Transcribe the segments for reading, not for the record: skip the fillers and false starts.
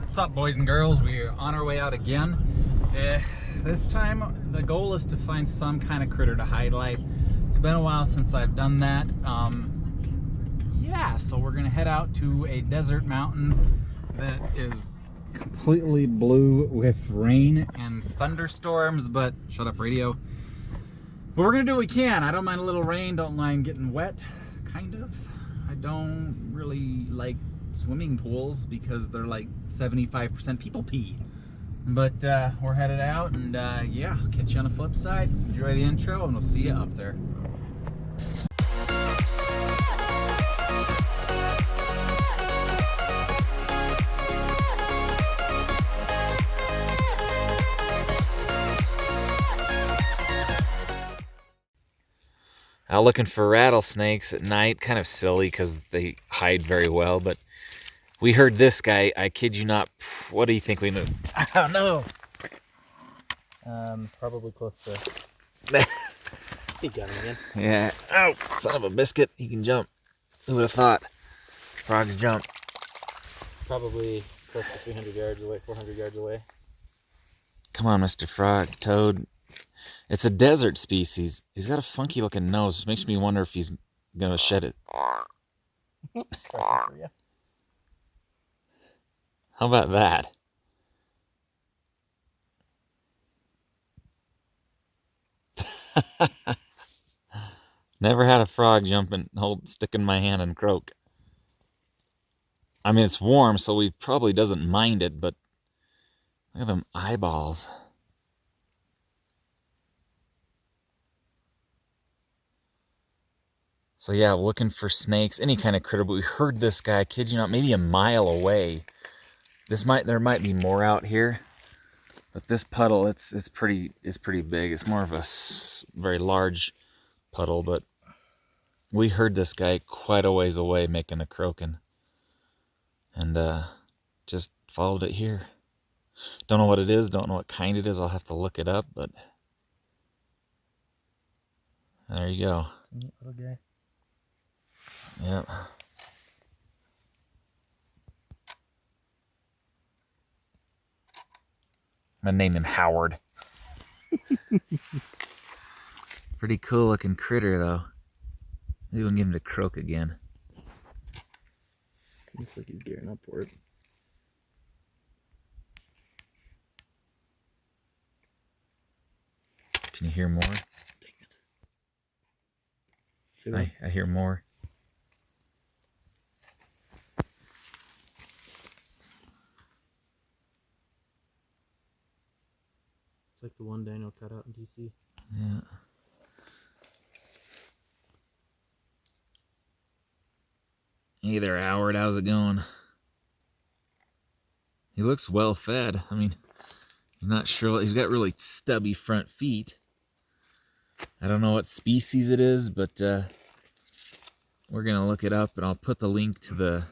What's up, boys and girls? We're on our way out again. This time the goal is to find some kind of critter to highlight. It's been a while since I've done that. Yeah, so we're gonna head out to a desert mountain that is completely blue with rain and thunderstorms, but shut up, radio. But we're gonna do what we can. I don't mind a little rain, don't mind getting wet, kind of. I don't really like swimming pools because they're like 75% people pee. But we're headed out, and yeah, I'll catch you on the flip side. Enjoy the intro, and we'll see you up there. Out looking for rattlesnakes at night. Kind of silly because they hide very well, but we heard this guy. I kid you not. What do you think we moved? I don't know. Probably close to. He got him again. Yeah. Oh, son of a biscuit. He can jump. Who would have thought? Frogs jump. Probably close to 300 yards away, 400 yards away. Come on, Mr. Frog. Toad. It's a desert species. He's got a funky looking nose. It makes me wonder if he's going to shed it. How about that? Never had a frog jump and stick in my hand and croak. I mean, it's warm, so he probably doesn't mind it, but look at them eyeballs. So yeah, looking for snakes, any kind of critter, but we heard this guy, kid you not, maybe a mile away. There might be more out here, but this puddle, it's pretty big. It's more of a very large puddle, but we heard this guy quite a ways away making a croaking, and just followed it here. Don't know what it is, don't know what kind it is. I'll have to look it up, but there you go. It's a neat little guy. Yep. I'm gonna name him Howard. Pretty cool looking critter though. Maybe we'll get him to croak again. Looks like he's gearing up for it. Can you hear more? Dang it. See that? I hear more. It's like the one Daniel cut out in DC. Yeah. Hey there, Howard. How's it going? He looks well fed. I mean, he's not sure. He's got really stubby front feet. I don't know what species it is, but we're going to look it up, and I'll put the link to the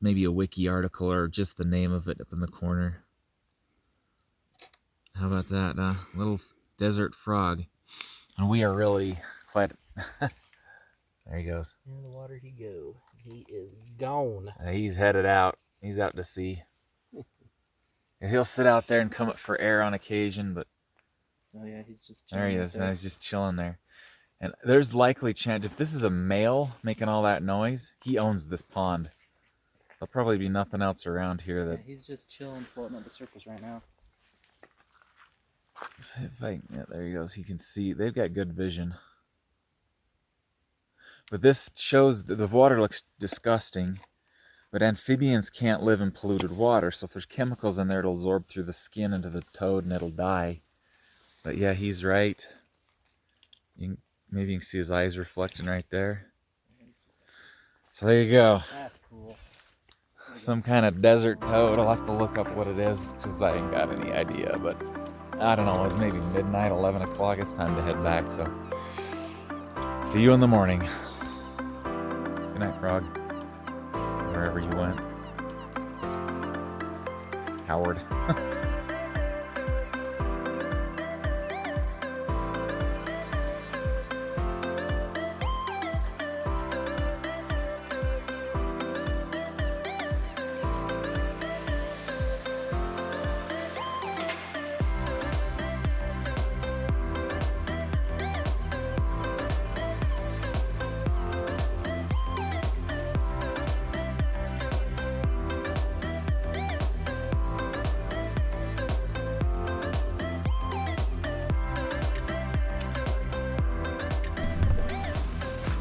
maybe a wiki article or just the name of it up in the corner. How about that? Little desert frog. And we are really quite... There he goes. In the water he go. He is gone. He's headed out. He's out to sea. He'll sit out there and come up for air on occasion, but... Oh yeah, he's just chilling. There he is. Now he's just chilling there. And there's likely chance, if this is a male making all that noise, he owns this pond. There'll probably be nothing else around here that... Yeah, he's just chilling, floating on the surface right now. Yeah, there he goes. He can see. They've got good vision. But this shows that the water looks disgusting. But amphibians can't live in polluted water. So if there's chemicals in there, it'll absorb through the skin into the toad and it'll die. But yeah, he's right. Maybe you can see his eyes reflecting right there. So there you go. That's cool. Some kind of desert toad. I'll have to look up what it is because I ain't got any idea. But I don't know. It was maybe midnight, 11 o'clock. It's time to head back. So see you in the morning. Good night, Frog. Wherever you went. Howard.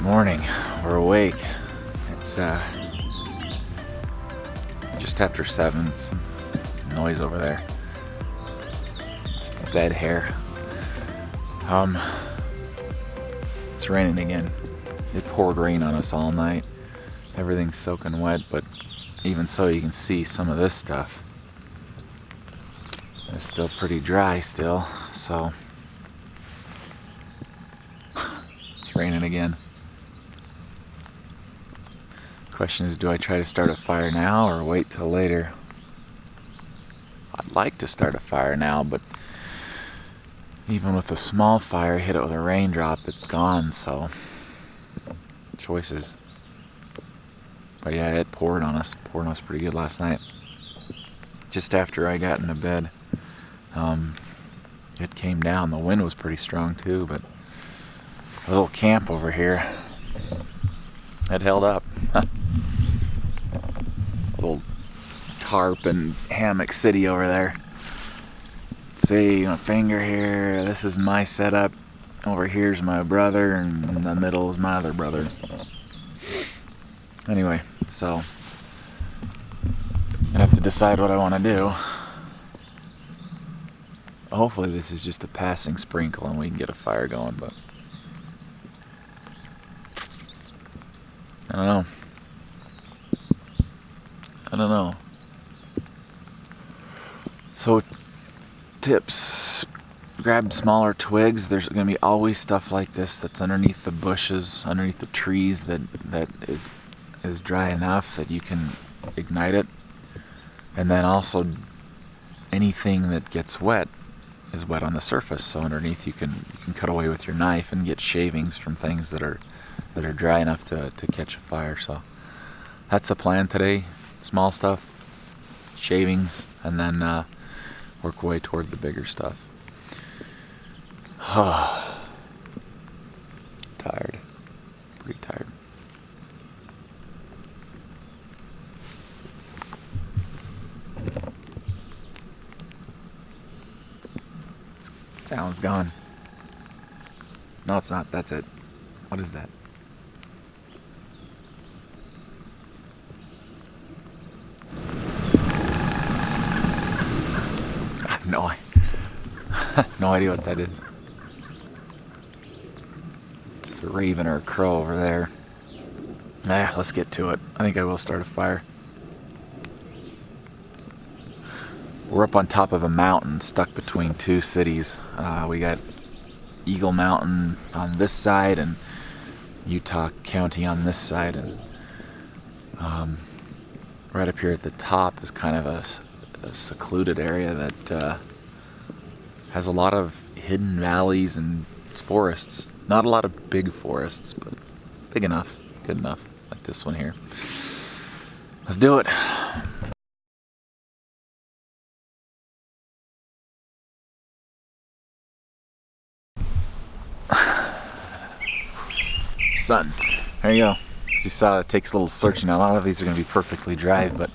Morning, we're awake. It's just after 7. Some noise over there. Bed hair. It's raining again. It poured rain on us all night. Everything's soaking wet, but even so, you can see some of this stuff. It's still pretty dry still, so it's raining again. Question is, do I try to start a fire now or wait till later? I'd like to start a fire now, but even with a small fire, hit it with a raindrop, it's gone, so choices. But yeah, it poured on us pretty good last night. Just after I got into bed, it came down. The wind was pretty strong too, but a little camp over here, it held up. Little tarp and hammock city over there. Let's see, my finger here, this is my setup. Over here's my brother, and in the middle is my other brother. Anyway, so I have to decide what I want to do. Hopefully this is just a passing sprinkle and we can get a fire going, but I don't know. So tips, grab smaller twigs. There's going to be always stuff like this that's underneath the bushes, underneath the trees that is dry enough that you can ignite it. And then also anything that gets wet is wet on the surface, so underneath you can cut away with your knife and get shavings from things that are dry enough to catch a fire. So that's the plan today. Small stuff, shavings, and then work way toward the bigger stuff. Tired, pretty tired. Sound's gone. No, it's not. That's it. What is that? I have no idea what that is. It's a raven or a crow over there. Let's get to it. I think I will start a fire. We're up on top of a mountain stuck between two cities. We got Eagle Mountain on this side and Utah County on this side, and right up here at the top is kind of a secluded area that has a lot of hidden valleys and forests. Not a lot of big forests, but big enough, good enough, like this one here. Let's do it. Sun. There you go. As you saw, it takes a little searching. Now, a lot of these are going to be perfectly dry, but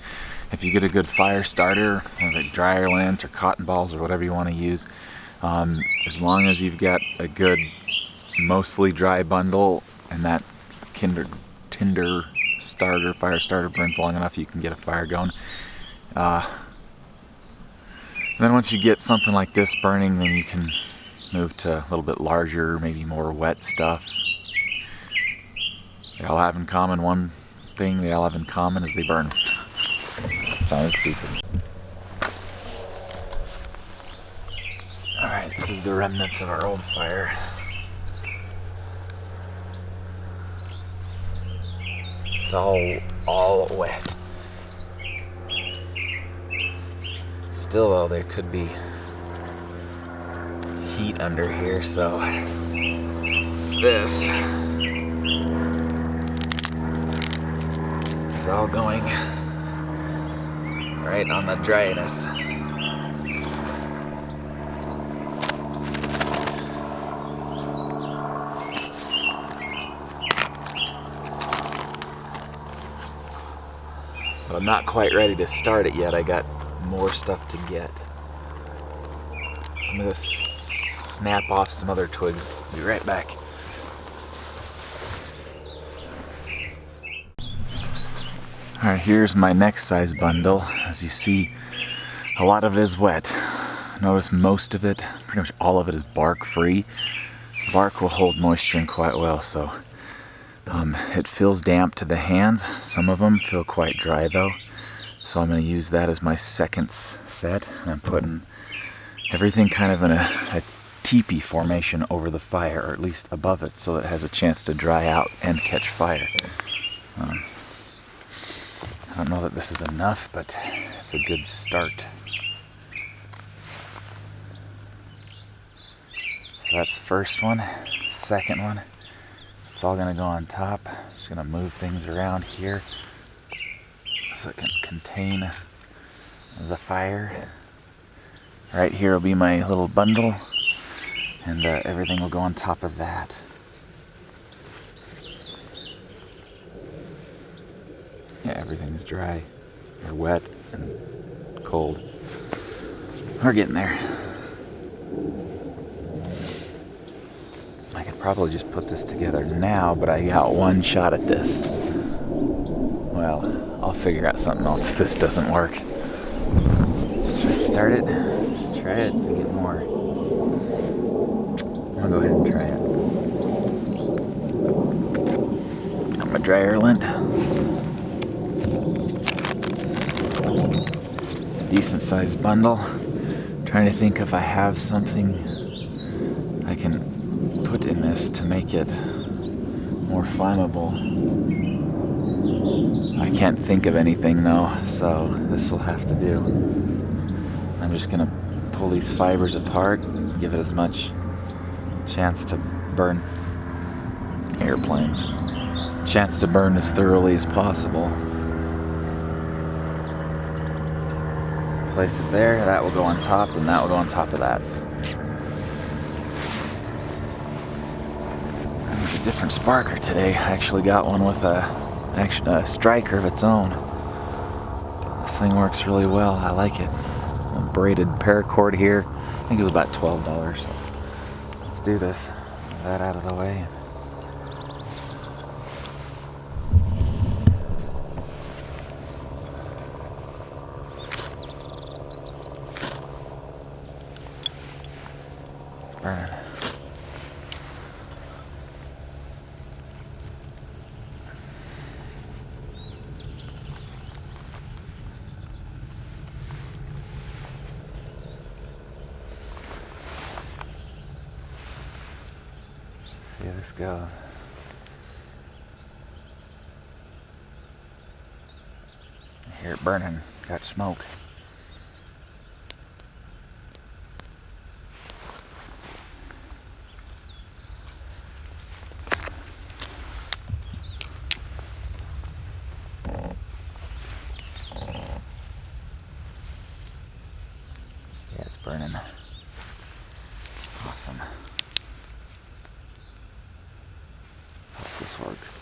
if you get a good fire starter, like dryer lint or cotton balls or whatever you want to use, as long as you've got a good, mostly dry bundle and that tinder starter, fire starter burns long enough, you can get a fire going. And then once you get something like this burning, then you can move to a little bit larger, maybe more wet stuff. They all have in common one thing. They all have in common is they burn. Sounded stupid. Alright, this is the remnants of our old fire. It's all wet. Still though, there could be heat under here, so this is all going right on the dryness. But I'm not quite ready to start it yet. I got more stuff to get. So I'm gonna snap off some other twigs. Be right back. Alright, here's my next size bundle. As you see, a lot of it is wet. Notice most of it, pretty much all of it, is bark free. Bark will hold moisture in quite well, so it feels damp to the hands. Some of them feel quite dry though. So I'm going to use that as my second set. And I'm putting everything kind of in a teepee formation over the fire, or at least above it, so that it has a chance to dry out and catch fire. I don't know that this is enough, but it's a good start. So that's the first one. Second one, it's all going to go on top. Just going to move things around here so it can contain the fire. Right here will be my little bundle, and everything will go on top of that. Yeah, everything's dry, or wet, and cold. We're getting there. I could probably just put this together now, but I got one shot at this. Well, I'll figure out something else if this doesn't work. Should I start it? Try it and get more. I'm gonna go ahead and try it. Got my dryer lint. Decent sized bundle. Trying to think if I have something I can put in this to make it more flammable. I can't think of anything though, so this will have to do. I'm just gonna pull these fibers apart, give it as much chance to burn airplanes. Chance to burn as thoroughly as possible. Place it there, that will go on top, and that will go on top of that. There's a different sparker today. I actually got one with a striker of its own. This thing works really well, I like it. A braided paracord here. I think it was about $12. So let's do this. Get that out of the way. It's burning. See how this goes. I hear it burning. Got smoke. Yeah, it's burning. Awesome. Hope this works.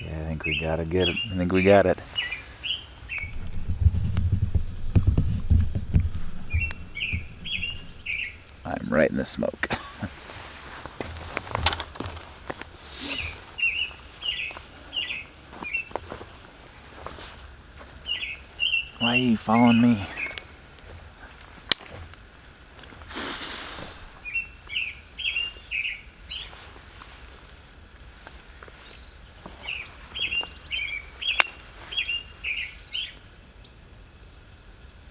Yeah, I think we gotta get it. I think we got it. I'm right in the smoke. Why are you following me?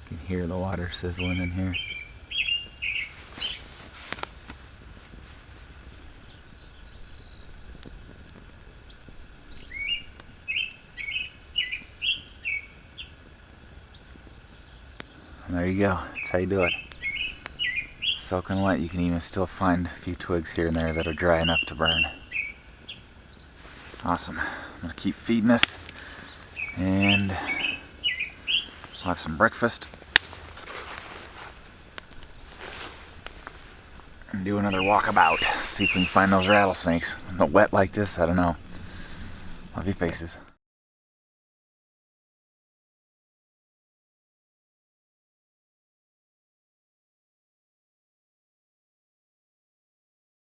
You can hear the water sizzling in here. And there you go. That's how you do it. Soaking wet. You can even still find a few twigs here and there that are dry enough to burn. Awesome. I'm gonna keep feeding this, and we'll have some breakfast and and do another walkabout. See if we can find those rattlesnakes. In the wet like this, I don't know. Love you faces.